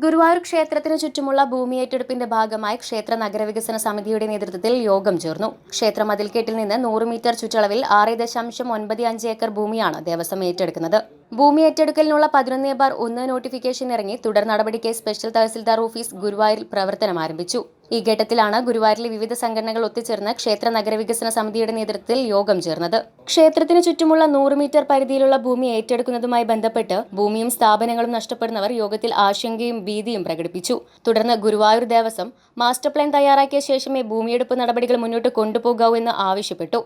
ഗുരുവായൂർ ക്ഷേത്രത്തിനു ചുറ്റുമുള്ള ഭൂമി ഏറ്റെടുപ്പിന്റെ ഭാഗമായി ക്ഷേത്ര നഗരവികസന സമിതിയുടെ നേതൃത്വത്തിൽ യോഗം ചേർന്നു. ക്ഷേത്ര മതിൽക്കെട്ടിൽ നിന്ന് 100 മീറ്റർ ചുറ്റളവിൽ 6.95 ഏക്കർ ഭൂമിയാണ് ദേവസ്വം ഏറ്റെടുക്കുന്നത്. ഭൂമി ഏറ്റെടുക്കലിനുള്ള 11/1 നോട്ടിഫിക്കേഷൻ ഇറങ്ങി. തുടർ നടപടിക്ക് സ്പെഷ്യൽ തഹസിൽദാർ ഓഫീസ് ഗുരുവായൂരിൽ പ്രവർത്തനം ആരംഭിച്ചു. ഈ ഘട്ടത്തിലാണ് ഗുരുവായൂരിലെ വിവിധ സംഘടനകൾ ഒത്തുചേർന്ന് ക്ഷേത്ര നഗരവികസന സമിതിയുടെ നേതൃത്വത്തിൽ യോഗം ചേർന്നത്. ക്ഷേത്രത്തിന് ചുറ്റുമുള്ള 100 മീറ്റർ പരിധിയിലുള്ള ഭൂമി ഏറ്റെടുക്കുന്നതുമായി ബന്ധപ്പെട്ട് ഭൂമിയും സ്ഥാപനങ്ങളും നഷ്ടപ്പെടുന്നവർ യോഗത്തിൽ ആശങ്കയും ഭീതിയും പ്രകടിപ്പിച്ചു. തുടർന്ന് ഗുരുവായൂർ ദേവസ്വം മാസ്റ്റർ പ്ലാൻ തയ്യാറാക്കിയ ശേഷമേ ഭൂമിയെടുപ്പ് നടപടികൾ മുന്നോട്ട് കൊണ്ടുപോകാവൂ എന്ന് ആവശ്യപ്പെട്ടു.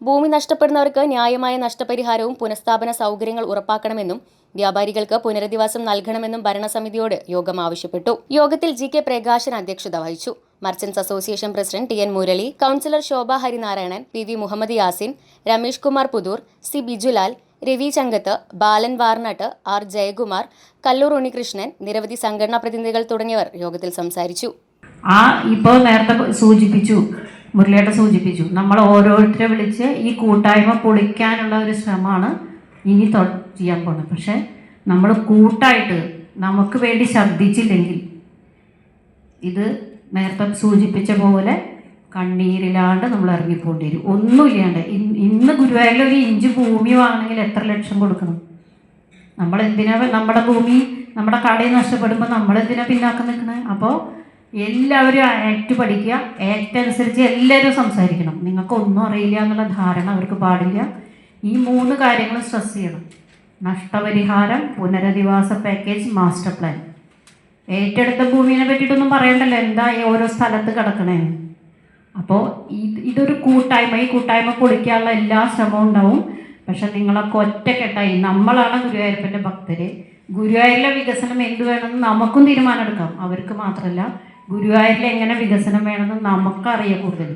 ഭൂമി നഷ്ടപ്പെടുന്നവർക്ക് ന്യായമായ നഷ്ടപരിഹാരവും പുനഃസ്ഥാപന സൗകര്യങ്ങൾ ഉറപ്പാക്കണമെന്നും വ്യാപാരികൾക്ക് പുനരധിവാസം നൽകണമെന്നും ഭരണസമിതിയോട് യോഗം ആവശ്യപ്പെട്ടു. യോഗത്തിൽ GK പ്രകാശൻ അധ്യക്ഷത വഹിച്ചു. Merchants association president TN Murali, councillor Shobha Harinarayanan, PV Muhammad Yasin, Ramesh Kumar Puthur, C Bijulal, Ravi Changath, Balan Varnat, R Jayakumar, Kallur Unnikrishnan, നിരവധി സംഘടനാ പ്രതിനിധികൾ തുടങ്ങിയവർ യോഗത്തിൽ സംസാരിച്ചു. ഇപ്പോൾ നേരത്തെ മുരളിയേട്ട സൂചിപ്പിച്ചു, നമ്മൾ ഓരോരുത്തരെ വിളിച്ച് ഈ കൂട്ടായ്മ പൊളിക്കാനുള്ള ഒരു ശ്രമമാണ് ഇനി ചെയ്യാൻ പോകുന്നത്. പക്ഷെ നമ്മൾ കൂട്ടായിട്ട് നമുക്ക് വേണ്ടി ശബ്ദിച്ചില്ലെങ്കിൽ ഇത് നേരത്തെ സൂചിപ്പിച്ച പോലെ കണ്ണീരിലാണ്ട് നമ്മൾ ഇറങ്ങിപ്പോണ്ടി വരും. ഒന്നുമില്ലാണ്ട് ഇന്ന് ഗുരുവായൂരിൽ ഒരു ഇഞ്ച് ഭൂമി വാങ്ങണമെങ്കിൽ എത്ര ലക്ഷം കൊടുക്കണം? നമ്മളെന്തിനാ നമ്മുടെ ഭൂമി നമ്മുടെ കടയിൽ നഷ്ടപ്പെടുമ്പോൾ നമ്മളെന്തിനാ പിന്നാക്കം നിൽക്കണേ? അപ്പോൾ എല്ലാവരും ആക്ട് പഠിക്കുക. ആക്ട് അനുസരിച്ച് എല്ലാവരും സംസാരിക്കണം. നിങ്ങൾക്കൊന്നും അറിയില്ല എന്നുള്ള ധാരണ അവർക്ക് പാടില്ല. ഈ 3 കാര്യങ്ങൾ സ്ട്രെസ് ചെയ്യണം: നഷ്ടപരിഹാരം, പുനരധിവാസ പാക്കേജ്, മാസ്റ്റർ പ്ലാൻ. ഏറ്റെടുത്ത ഭൂമിയെ പറ്റിയിട്ടൊന്നും പറയണ്ടല്ലോ, എന്താ ഓരോ സ്ഥലത്ത് കിടക്കണേന്ന്. അപ്പോൾ ഇതൊരു കൂട്ടായ്മ. ഈ കൂട്ടായ്മ പൊളിക്കാനുള്ള എല്ലാ ശ്രമവും ഉണ്ടാവും. പക്ഷെ നിങ്ങളൊക്കെ ഒറ്റക്കെട്ടായി, നമ്മളാണ് ഗുരുവായൂരപ്പൻ്റെ ഭക്തര്. ഗുരുവായൂരിലെ വികസനം എന്ത് വേണമെന്ന് നമുക്കും തീരുമാനം എടുക്കാം. അവർക്ക് മാത്രമല്ല, ഗുരുവായൂരിൽ എങ്ങനെ വികസനം വേണമെന്ന് നമുക്കറിയാം കൂടുതൽ.